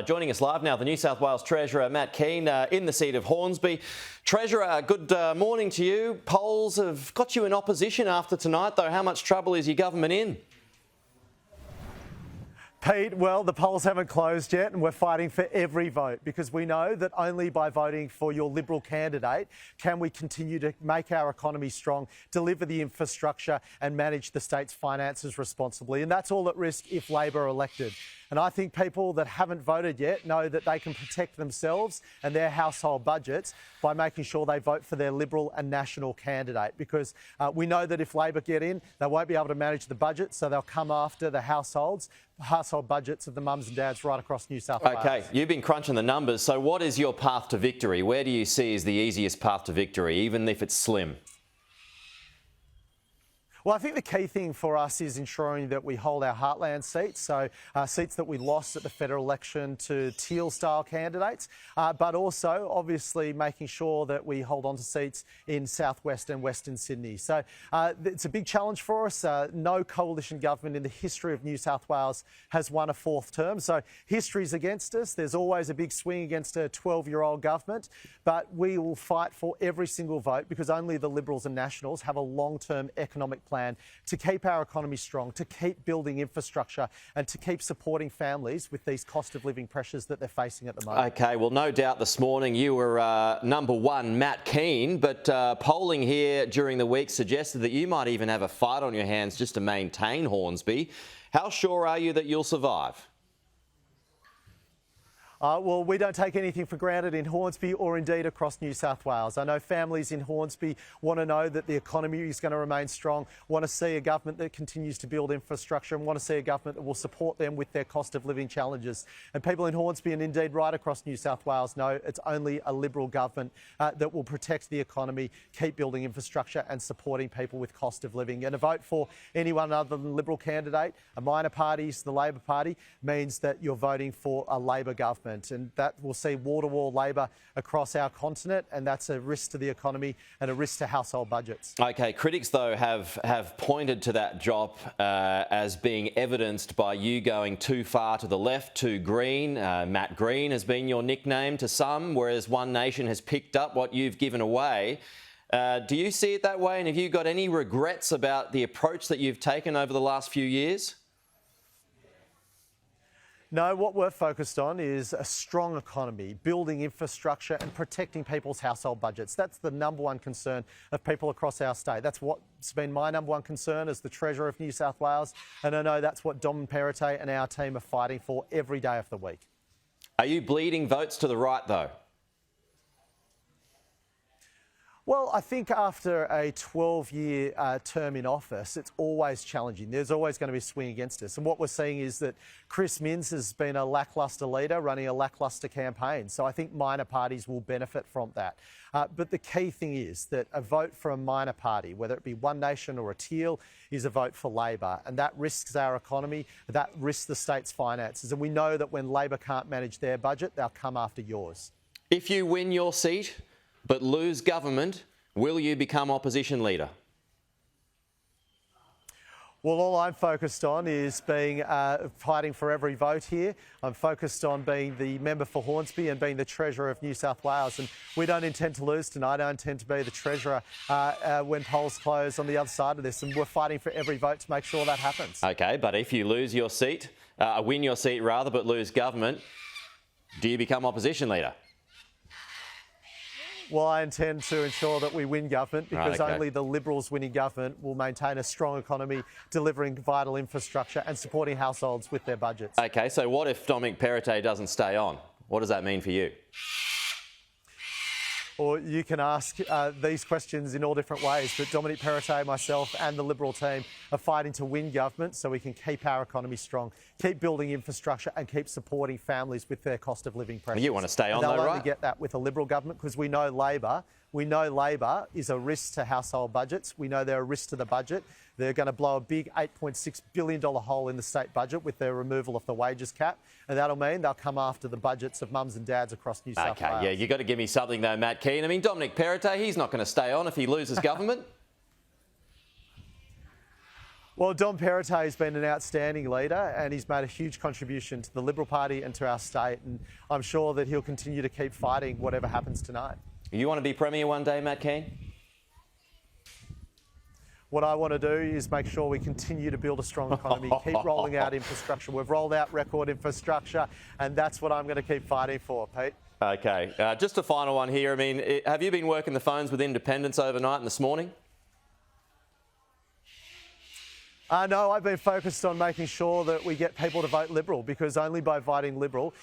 Joining us live now, the New South Wales Treasurer Matt Kean in the seat of Hornsby. Treasurer, good morning to you. Polls have got you in opposition after tonight, though. How much trouble is your government in? Pete, well, the polls haven't closed yet and we're fighting for every vote because we know that only by voting for your Liberal candidate can we continue to make our economy strong, deliver the infrastructure and manage the state's finances responsibly. And that's all at risk if Labor are elected. And I think people that haven't voted yet know that they can protect themselves and their household budgets by making sure they vote for their Liberal and National candidate, because we know that if Labor get in, they won't be able to manage the budget, so they'll come after the household budgets of the mums and dads right across New South Wales. OK, you've been crunching the numbers, so what is your path to victory? Where do you see as the easiest path to victory, even if it's slim? Well, I think the key thing for us is ensuring that we hold our heartland seats, so seats that we lost at the federal election to Teal-style candidates, but also obviously making sure that we hold on to seats in southwest and Western Sydney. So it's a big challenge for us. No coalition government in the history of New South Wales has won a fourth term, so history's against us. There's always a big swing against a 12-year-old government, but we will fight for every single vote because only the Liberals and Nationals have a long-term economic plan to keep our economy strong, to keep building infrastructure and to keep supporting families with these cost of living pressures that they're facing at the moment. OK, well, no doubt this morning you were number one, Matt Kean, but polling here during the week suggested that you might even have a fight on your hands just to maintain Hornsby. How sure are you that you'll survive? Well, we don't take anything for granted in Hornsby or indeed across New South Wales. I know families in Hornsby want to know that the economy is going to remain strong, want to see a government that continues to build infrastructure and want to see a government that will support them with their cost of living challenges. And people in Hornsby and indeed right across New South Wales know it's only a Liberal government that will protect the economy, keep building infrastructure and supporting people with cost of living. And a vote for anyone other than the Liberal candidate, a minor parties, the Labor Party, means that you're voting for a Labor government. And that will see wall-to-wall Labor across our continent, and that's a risk to the economy and a risk to household budgets. OK, critics, though, have pointed to that drop as being evidenced by you going too far to the left, too green. Matt Green has been your nickname to some, whereas One Nation has picked up what you've given away. Do you see it that way, and have you got any regrets about the approach that you've taken over the last few years? No, what we're focused on is a strong economy, building infrastructure and protecting people's household budgets. That's the number one concern of people across our state. That's what's been my number one concern as the Treasurer of New South Wales. And I know that's what Dominic Perrottet and our team are fighting for every day of the week. Are you bleeding votes to the right, though? Well, I think after a 12-year term in office, it's always challenging. There's always going to be a swing against us. And what we're seeing is that Chris Minns has been a lacklustre leader running a lacklustre campaign. So I think minor parties will benefit from that. But the key thing is that a vote for a minor party, whether it be One Nation or a Teal, is a vote for Labor. And that risks our economy, that risks the state's finances. And we know that when Labor can't manage their budget, they'll come after yours. If you win your seat but lose government, will you become opposition leader? Well, all I'm focused on is fighting for every vote here. I'm focused on being the member for Hornsby and being the Treasurer of New South Wales. And we don't intend to lose tonight. I intend to be the Treasurer when polls close on the other side of this. And we're fighting for every vote to make sure that happens. OK, but if you lose your seat, win your seat rather, but lose government, do you become opposition leader? Well, I intend to ensure that we win government because only the Liberals winning government will maintain a strong economy, delivering vital infrastructure and supporting households with their budgets. OK, so what if Dominic Perrottet doesn't stay on? What does that mean for you? Or you can ask these questions in all different ways, but Dominic Perrottet, myself and the Liberal team are fighting to win government so we can keep our economy strong, keep building infrastructure and keep supporting families with their cost of living pressures. You want to stay on, though, right? They'll only get that with a Liberal government because we know Labor is a risk to household budgets. We know they're a risk to the budget. They're going to blow a big $8.6 billion hole in the state budget with their removal of the wages cap. And that'll mean they'll come after the budgets of mums and dads across New South Wales. OK, yeah, you've got to give me something though, Matt Kean. I mean, Dominic Perrottet, he's not going to stay on if he loses government. Well, Dom Perrottet has been an outstanding leader and he's made a huge contribution to the Liberal Party and to our state, and I'm sure that he'll continue to keep fighting whatever happens tonight. You want to be Premier one day, Matt Kean? What I want to do is make sure we continue to build a strong economy, keep rolling out infrastructure. We've rolled out record infrastructure, and that's what I'm going to keep fighting for, Pete. Okay, just a final one here. I mean, have you been working the phones with independents overnight and this morning? No, I've been focused on making sure that we get people to vote Liberal, because only by voting Liberal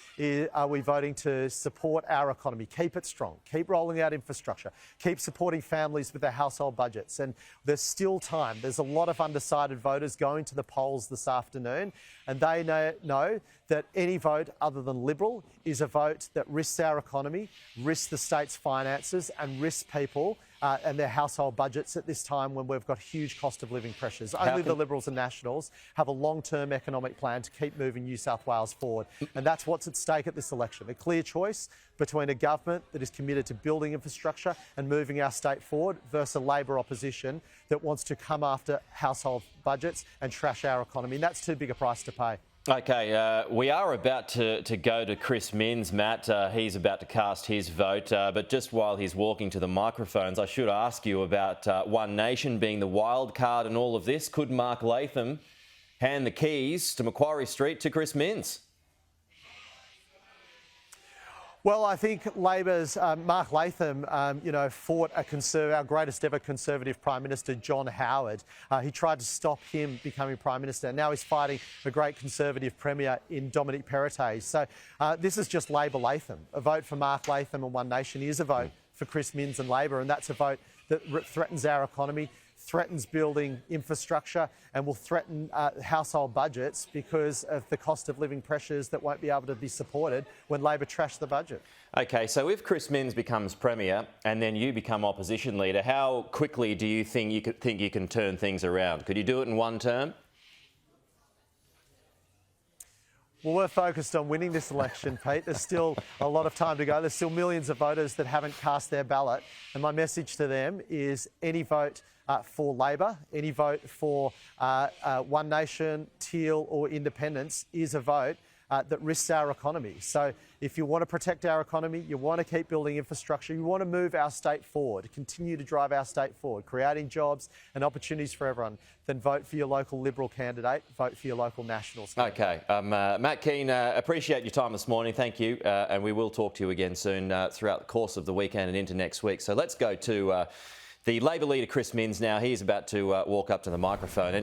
are we voting to support our economy, keep it strong, keep rolling out infrastructure, keep supporting families with their household budgets. And there's still time. There's a lot of undecided voters going to the polls this afternoon, and they know that any vote other than Liberal is a vote that risks our economy, risks the state's finances and risks people and their household budgets at this time when we've got huge cost of living pressures. Only the Liberals and Nationals have a long-term economic plan to keep moving New South Wales forward. And that's what's at stake at this election. A clear choice between a government that is committed to building infrastructure and moving our state forward versus a Labor opposition that wants to come after household budgets and trash our economy. And that's too big a price to pay. Okay, we are about to go to Chris Minns, Matt. He's about to cast his vote, but just while he's walking to the microphones, I should ask you about One Nation being the wild card in all of this. Could Mark Latham hand the keys to Macquarie Street to Chris Minns? Well, I think Labor's Mark Latham, fought our greatest ever Conservative Prime Minister, John Howard. He tried to stop him becoming Prime Minister. Now he's fighting a great Conservative Premier in Dominic Perrottet. So this is just Labor Latham. A vote for Mark Latham and One Nation is a vote for Chris Minns and Labor, and that's a vote that threatens our economy, threatens building infrastructure, and will threaten household budgets because of the cost of living pressures that won't be able to be supported when Labor trash the budget. Okay, so if Chris Minns becomes Premier and then you become Opposition Leader, how quickly do you think you can turn things around? Could you do it in one term? Well, we're focused on winning this election, Pete. There's still a lot of time to go. There's still millions of voters that haven't cast their ballot. And my message to them is any vote for Labor, any vote for One Nation, Teal or Independence is a vote that risks our economy. So if you want to protect our economy, you want to keep building infrastructure, you want to move our state forward, continue to drive our state forward, creating jobs and opportunities for everyone, then vote for your local Liberal candidate, vote for your local Nationals candidate. Okay. Matt Kean, appreciate your time this morning. Thank you. And we will talk to you again soon throughout the course of the weekend and into next week. So let's go to the Labor leader, Chris Minns, now. He's about to walk up to the microphone.